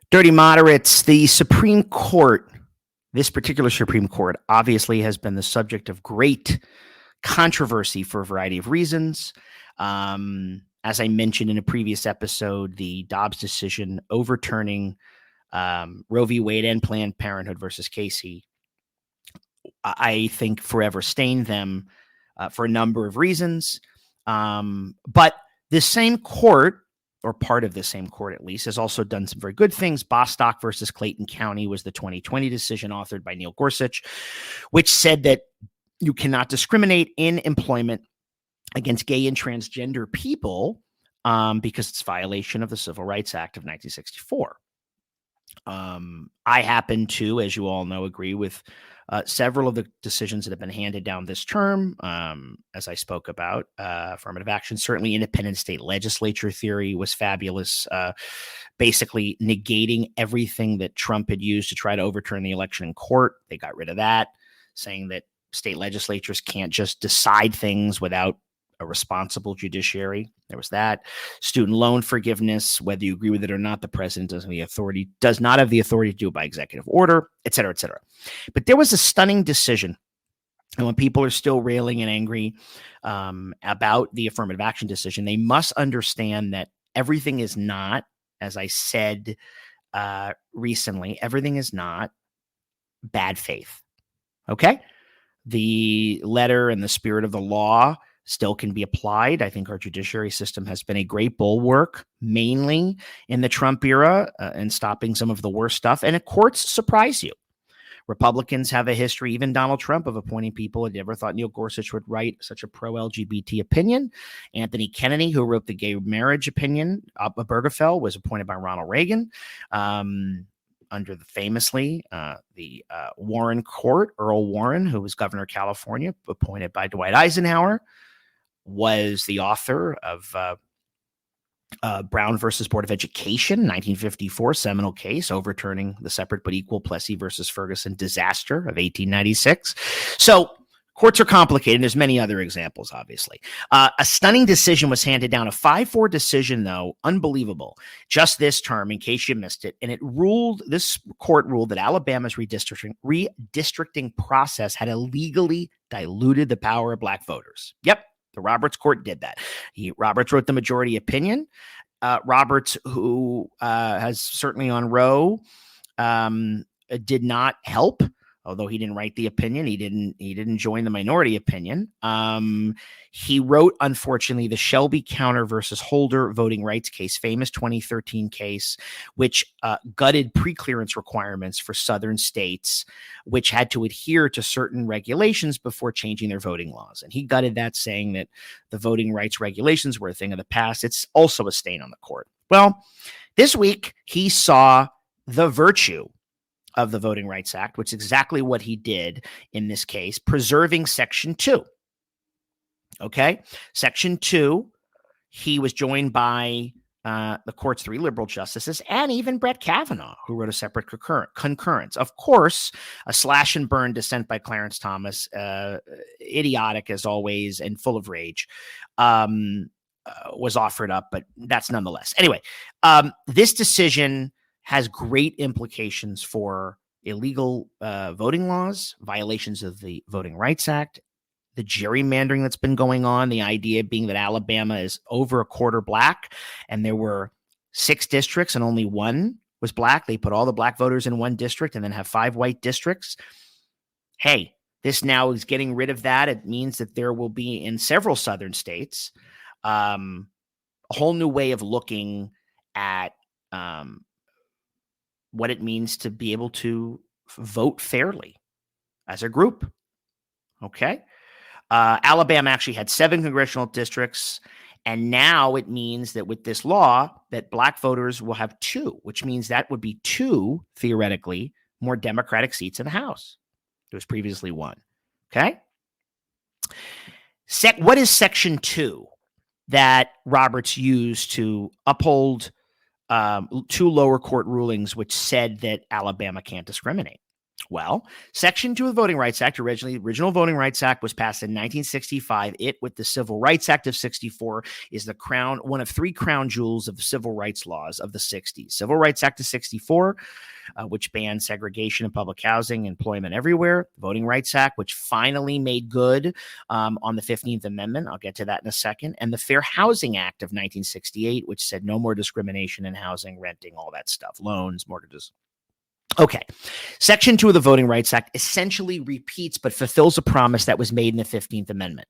Dirty moderates, the Supreme Court, this particular Supreme Court, obviously has been the subject of great controversy for a variety of reasons. As I mentioned in a previous episode, the Dobbs decision overturning Roe v. Wade and Planned Parenthood versus Casey, I think forever stained them for a number of reasons. But this same court, or part of the same court at least, has also done some very good things. Bostock versus Clayton County was the 2020 decision authored by Neil Gorsuch, which said that you cannot discriminate in employment against gay and transgender people because it's a violation of the Civil Rights Act of 1964. I happen to, as you all know, agree with several of the decisions that have been handed down this term, as I spoke about. Affirmative action, certainly independent state legislature theory was fabulous, basically negating everything that Trump had used to try to overturn the election in court. They got rid of that, saying that state legislatures can't just decide things without a responsible judiciary. There was that. Student loan forgiveness, whether you agree with it or not, the president does not have the authority to do it by executive order, et cetera, et cetera. But there was a stunning decision. And when people are still railing and angry about the affirmative action decision, they must understand that everything is not, as I said recently, everything is not bad faith. Okay? The letter and the spirit of the law still can be applied. I think our judiciary system has been a great bulwark, mainly in the Trump era, in stopping some of the worst stuff. And courts surprise you. Republicans have a history, even Donald Trump, of appointing people. I never thought Neil Gorsuch would write such a pro-LGBT opinion. Anthony Kennedy, who wrote the gay marriage opinion, Obergefell, was appointed by Ronald Reagan. Under the Warren Court, Earl Warren, who was governor of California, appointed by Dwight Eisenhower, was the author of Brown versus Board of Education, 1954 seminal case overturning the separate but equal Plessy versus Ferguson disaster of 1896. So courts are complicated. There's many other examples, obviously. A stunning decision was handed down, a 5-4 decision, though, unbelievable, just this term, in case you missed it. And this court ruled that Alabama's redistricting process had illegally diluted the power of black voters. Yep, the Roberts court did that. Roberts wrote the majority opinion. Roberts, who has certainly on Roe, did not help. Although he didn't write the opinion, he didn't join the minority opinion. He wrote, unfortunately, the Shelby Counter versus Holder voting rights case, famous 2013 case, which gutted preclearance requirements for southern states, which had to adhere to certain regulations before changing their voting laws. And he gutted that, saying that the voting rights regulations were a thing of the past. It's also a stain on the court. Well, this week he saw the virtue of the Voting Rights Act, which is exactly what he did in this case, preserving Section 2. Okay? Section 2, he was joined by the court's 3 liberal justices and even Brett Kavanaugh, who wrote a separate concurrence. Of course, a slash and burn dissent by Clarence Thomas, idiotic as always and full of rage, was offered up, but that's nonetheless. Anyway, this decision has great implications for illegal voting laws, violations of the Voting Rights Act, the gerrymandering that's been going on, the idea being that Alabama is over a quarter black, and there were 6 districts and only 1 was black. They put all the black voters in 1 district and then have 5 white districts. Hey, this now is getting rid of that. It means that there will be in several southern states a whole new way of looking at what it means to be able to vote fairly as a group. Okay. Alabama actually had 7 congressional districts. And now it means that with this law that black voters will have 2, which means that would be 2, theoretically, more Democratic seats in the House. There was previously 1. Okay. What is Section 2 that Roberts used to uphold 2 lower court rulings which said that Alabama can't discriminate? Well, Section 2 of the Voting Rights Act, original Voting Rights Act, was passed in 1965. It, with the Civil Rights Act of 64, is the crown, one of three crown jewels of the civil rights laws of the 60s. Civil Rights Act of 64, which banned segregation in public housing, employment everywhere. Voting Rights Act, which finally made good on the 15th Amendment. I'll get to that in a second. And the Fair Housing Act of 1968, which said no more discrimination in housing, renting, all that stuff, loans, mortgages. Okay. Section 2 of the Voting Rights Act essentially repeats but fulfills a promise that was made in the 15th Amendment.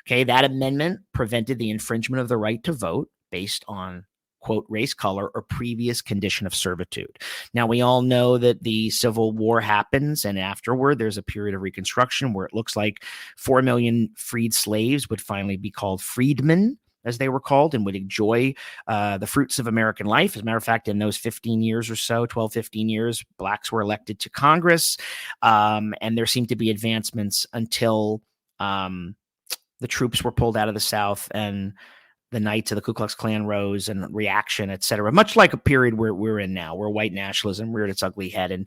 Okay. That amendment prevented the infringement of the right to vote based on, quote, race, color, or previous condition of servitude. Now, we all know that the Civil War happens, and afterward, there's a period of Reconstruction where it looks like 4 million freed slaves would finally be called freedmen, as they were called, and would enjoy the fruits of American life. As a matter of fact, in those 15 years or so, 12, 15 years, blacks were elected to Congress, and there seemed to be advancements until the troops were pulled out of the South and the Knights of the Ku Klux Klan rose and reaction, et cetera, much like a period where we're in now, where white nationalism reared its ugly head and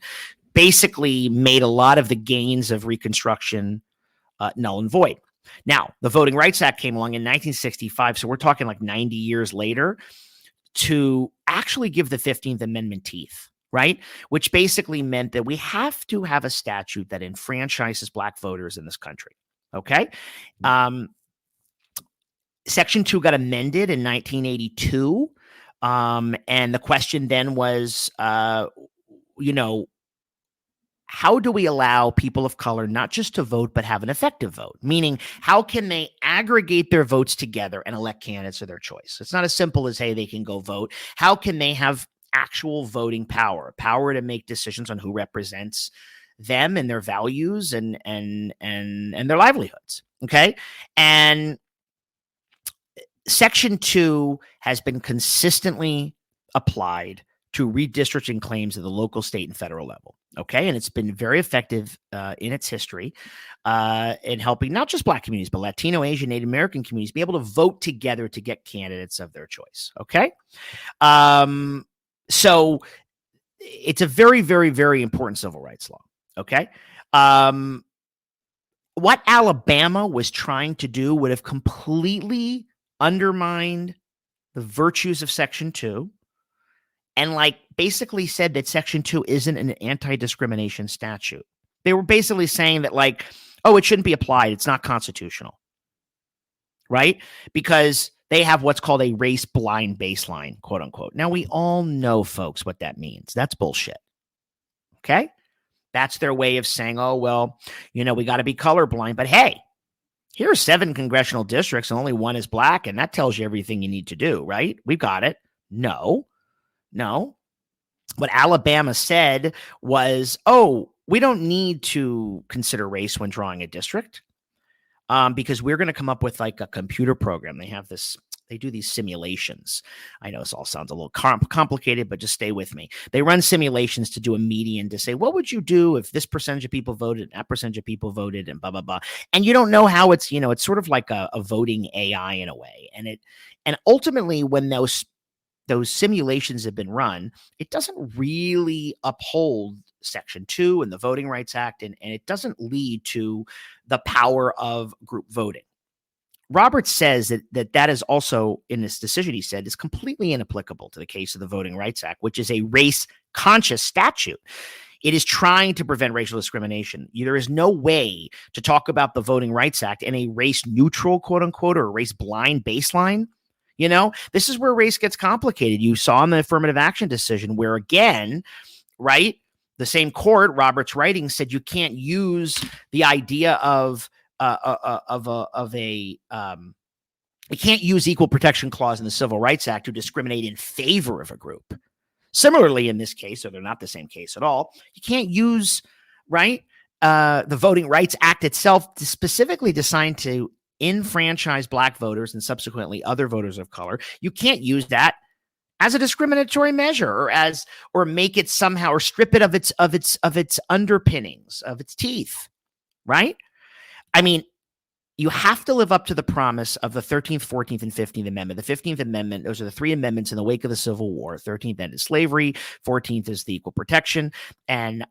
basically made a lot of the gains of Reconstruction null and void. Now, the Voting Rights Act came along in 1965, so we're talking like 90 years later, to actually give the 15th Amendment teeth, right? Which basically meant that we have to have a statute that enfranchises black voters in this country, okay? Section 2 got amended in 1982, and the question then was, how do we allow people of color not just to vote, but have an effective vote? Meaning, how can they aggregate their votes together and elect candidates of their choice? It's not as simple as, hey, they can go vote. How can they have actual voting power to make decisions on who represents them and their values and their livelihoods? Okay. And Section 2 has been consistently applied to redistricting claims at the local, state, and federal level. Okay. And it's been very effective in its history in helping not just black communities, but Latino, Asian, Native American communities be able to vote together to get candidates of their choice. Okay. So it's a very, very, very important civil rights law. Okay. What Alabama was trying to do would have completely undermined the virtues of Section 2. And basically said that Section 2 isn't an anti-discrimination statute. They were basically saying that it shouldn't be applied. It's not constitutional, right? Because they have what's called a race blind baseline, quote unquote. Now, we all know, folks, what that means. That's bullshit. Okay. That's their way of saying, we got to be colorblind, but hey, here are 7 congressional districts and only 1 is black. And that tells you everything you need to do, right? We've got it. No. What Alabama said was, we don't need to consider race when drawing a district because we're going to come up with a computer program. They do these simulations. I know this all sounds a little complicated, but just stay with me. They run simulations to do a median to say, what would you do if this percentage of people voted, that percentage of people voted, and blah, blah, blah. And you don't know how it's sort of like a voting AI in a way. And ultimately, when those simulations have been run, it doesn't really uphold Section 2 and the Voting Rights Act, and it doesn't lead to the power of group voting. Roberts says that is also, in this decision, he said, is completely inapplicable to the case of the Voting Rights Act, which is a race-conscious statute. It is trying to prevent racial discrimination. There is no way to talk about the Voting Rights Act in a race-neutral, quote-unquote, or race-blind baseline. This is where race gets complicated. You saw in the affirmative action decision where, again, right, the same court, Roberts' writing said you can't use the idea of you can't use equal protection clause in the Civil Rights Act to discriminate in favor of a group. Similarly, in this case, or they're not the same case at all, you can't use, right, the Voting Rights Act itself specifically designed to enfranchise black voters and subsequently other voters of color. You can't use that as a discriminatory measure or make it somehow or strip it of its underpinnings, of its teeth, right? I mean, you have to live up to the promise of the 13th, 14th, and 15th Amendment. The 15th Amendment, those are the three amendments in the wake of the Civil War. 13th ended slavery, 14th is the equal protection and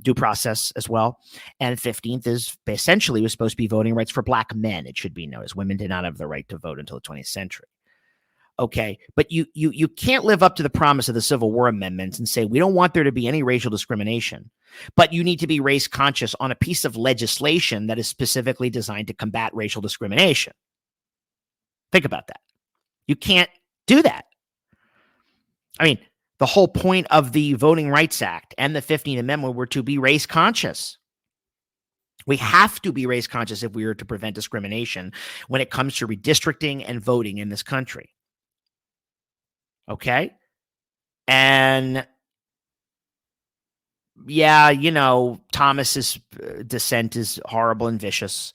due process as well. And 15th is essentially was supposed to be voting rights for black men, it should be known, as women did not have the right to vote until the 20th century. Okay, but you can't live up to the promise of the Civil War amendments and say we don't want there to be any racial discrimination, but you need to be race conscious on a piece of legislation that is specifically designed to combat racial discrimination. Think about that. You can't do that. I mean, the whole point of the Voting Rights Act and the 15th Amendment were to be race conscious. We have to be race conscious if we are to prevent discrimination when it comes to redistricting and voting in this country. Okay. And yeah, you know, Thomas's dissent is horrible and vicious.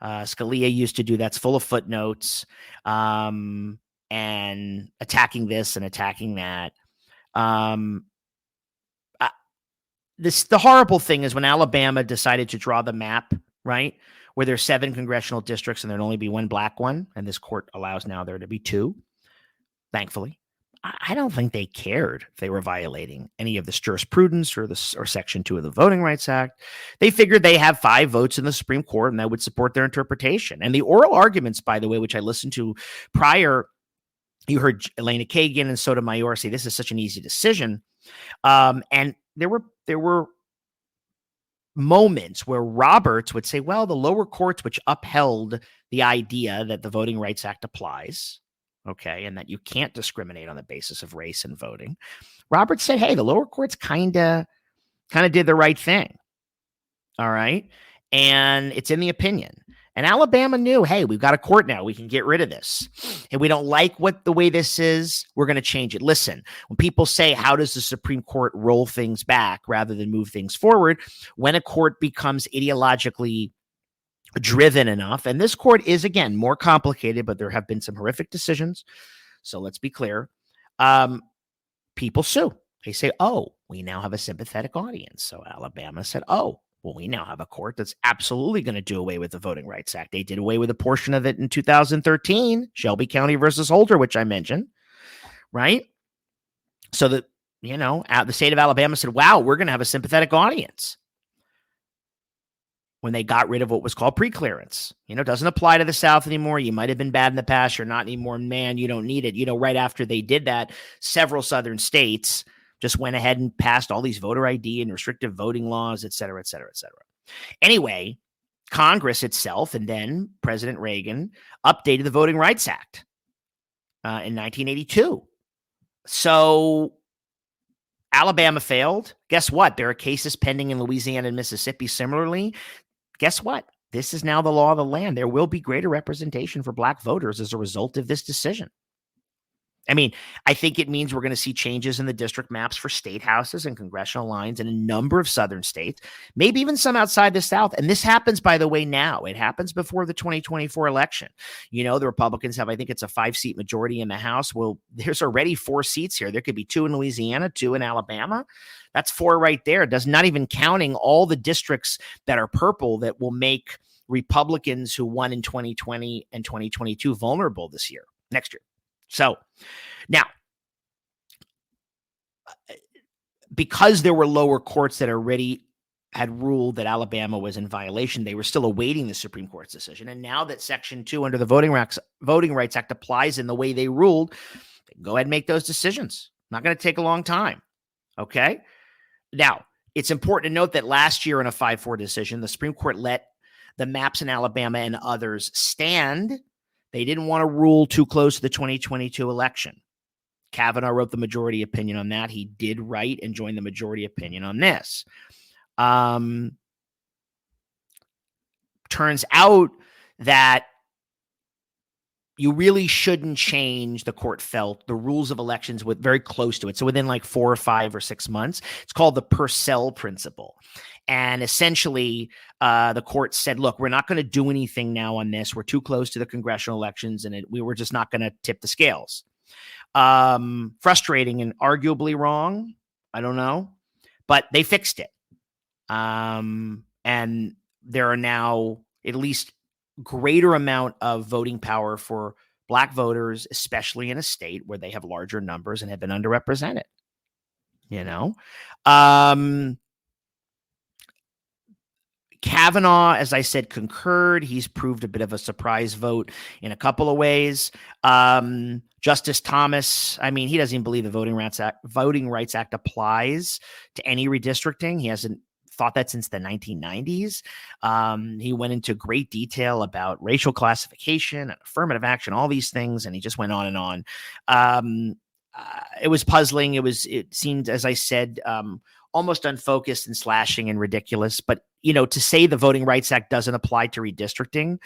Scalia used to do that's full of footnotes and attacking this and attacking that. The horrible thing is when Alabama decided to draw the map, right, where there's 7 congressional districts and there'd only be one black one, and this court allows now there to be 2, thankfully. I don't think they cared if they were violating any of this jurisprudence or Section 2 of the Voting Rights Act. They figured they have 5 votes in the Supreme Court and that would support their interpretation. And the oral arguments, by the way, which I listened to prior, you heard Elena Kagan and Sotomayor say this is such an easy decision. And there were moments where Roberts would say, well, the lower courts, which upheld the idea that the Voting Rights Act applies, okay, and that you can't discriminate on the basis of race in voting. Roberts said, hey, the lower courts kind of did the right thing. All right. And it's in the opinion. And Alabama knew, hey, we've got a court now. We can get rid of this. And we don't like the way this is. We're going to change it. Listen, when people say, how does the Supreme Court roll things back rather than move things forward? When a court becomes ideologically driven enough, and this court is, again, more complicated, but there have been some horrific decisions. So let's be clear. People sue. They say, oh, we now have a sympathetic audience. So Alabama said, oh, well, we now have a court that's absolutely going to do away with the Voting Rights Act. They did away with a portion of it in 2013, Shelby County versus Holder, which I mentioned, right? So that, you know, the state of Alabama said, wow, we're going to have a sympathetic audience when they got rid of what was called preclearance. You know, it doesn't apply to the South anymore. You might have been bad in the past. You're not anymore. Man, you don't need it. You know, right after they did that, several Southern states just went ahead and passed all these voter ID and restrictive voting laws, et cetera, et cetera, et cetera. Anyway, Congress itself and then President Reagan updated the Voting Rights Act in 1982. So Alabama failed. Guess what? There are cases pending in Louisiana and Mississippi similarly. Guess what? This is now the law of the land. There will be greater representation for black voters as a result of this decision. I mean, I think it means we're going to see changes in the district maps for state houses and congressional lines in a number of southern states, maybe even some outside the South. And this happens, by the way, now. It happens before the 2024 election. You know, the Republicans have, I think it's a 5-seat majority in the House. Well, there's already 4 seats here. There could be 2 in Louisiana, 2 in Alabama. That's 4 right there. It does not even counting all the districts that are purple that will make Republicans who won in 2020 and 2022 vulnerable next year. So now, because there were lower courts that already had ruled that Alabama was in violation, they were still awaiting the Supreme Court's decision. And now that Section 2 under the Voting Rights Act applies in the way they ruled, they can go ahead and make those decisions. Not going to take a long time. Okay? Now, it's important to note that last year in a 5-4 decision, the Supreme Court let the maps in Alabama and others stand. They didn't want to rule too close to the 2022 election. Kavanaugh wrote the majority opinion on that. He did write and join the majority opinion on this. Turns out that you really shouldn't change, the court felt, the rules of elections with very close to it. So within like 4 or 5 or 6 months, it's called the Purcell principle. And essentially, the court said, look, we're not going to do anything now on this. We're too close to the congressional elections, and we were just not going to tip the scales. Frustrating and arguably wrong. I don't know. But they fixed it. And there are now at least greater amount of voting power for Black voters, especially in a state where they have larger numbers and have been underrepresented. Kavanaugh, as I said, concurred. He's proved a bit of a surprise vote in a couple of ways. Justice Thomas, he doesn't even believe the Voting Rights Act applies to any redistricting. He hasn't thought that since the 1990s. He went into great detail about racial classification and affirmative action, all these things, and he just went on and on. It was puzzling. It seemed, as I said, almost unfocused and slashing and ridiculous. But, to say the Voting Rights Act doesn't apply to redistricting,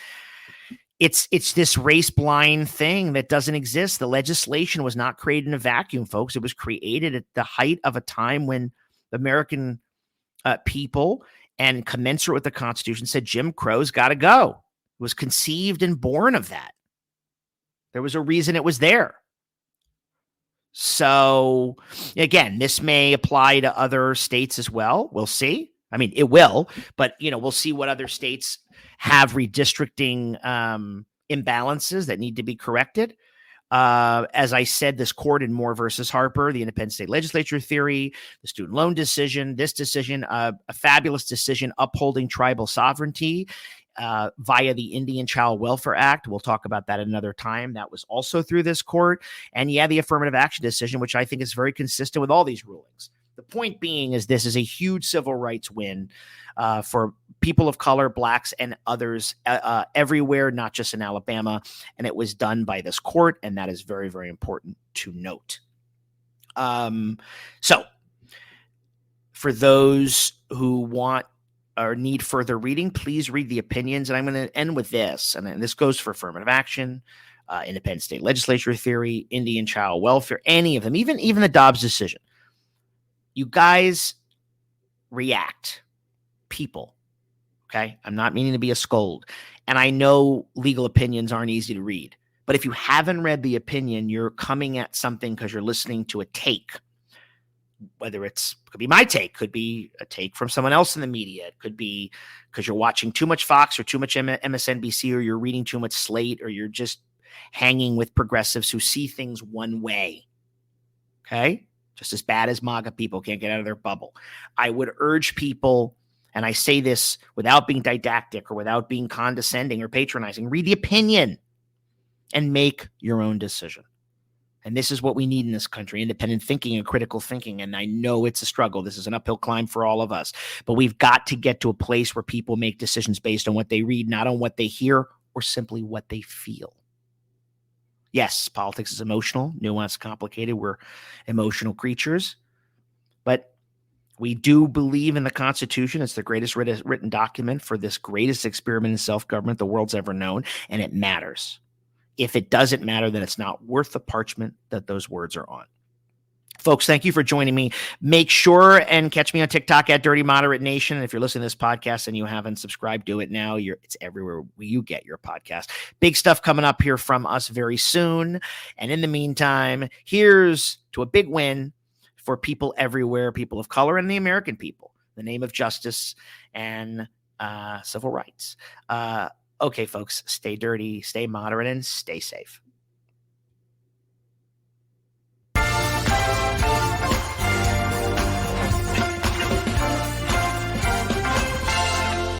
it's this race blind thing that doesn't exist. The legislation was not created in a vacuum, folks. It was created at the height of a time when the American people, and commensurate with the Constitution, said Jim Crow's got to go. It was conceived and born of that. There was a reason it was there. So, again, this may apply to other states as well. We'll see. It will, but, we'll see what other states have redistricting imbalances that need to be corrected. As I said, this court in Moore versus Harper, the independent state legislature theory, the student loan decision, this decision, a fabulous decision upholding tribal sovereignty via the Indian Child Welfare Act. We'll talk about that another time. That was also through this court. And the affirmative action decision, which I think is very consistent with all these rulings. The point being is this is a huge civil rights win for people of color, Blacks, and others everywhere, not just in Alabama. And it was done by this court, and that is very, very important to note. So for those who want or need further reading, please read the opinions. And I'm going to end with this. And this goes for affirmative action, independent state legislature theory, Indian child welfare, any of them, even the Dobbs decision. You guys react, people. Okay. I'm not meaning to be a scold. And I know legal opinions aren't easy to read, but if you haven't read the opinion, you're coming at something because you're listening to a take. Whether could be my take, could be a take from someone else in the media. It could be because you're watching too much Fox or too much MSNBC, or you're reading too much Slate, or you're just hanging with progressives who see things one way. Okay. Just as bad as MAGA people can't get out of their bubble. I would urge people, and I say this without being didactic or without being condescending or patronizing, read the opinion and make your own decision. And this is what we need in this country, independent thinking and critical thinking. And I know it's a struggle. This is an uphill climb for all of us. But we've got to get to a place where people make decisions based on what they read, not on what they hear or simply what they feel. Yes, politics is emotional, nuanced, complicated. We're emotional creatures. But we do believe in the Constitution. It's the greatest written document for this greatest experiment in self-government the world's ever known, and it matters. If it doesn't matter, then it's not worth the parchment that those words are on. Folks, thank you for joining me. Make sure and catch me on TikTok at Dirty Moderate Nation. And if you're listening to this podcast and you haven't subscribed, do it now. It's everywhere you get your podcast. Big stuff coming up here from us very soon. And in the meantime, here's to a big win for people everywhere, people of color and the American people, in the name of justice and civil rights. Okay, folks, stay dirty, stay moderate, and stay safe.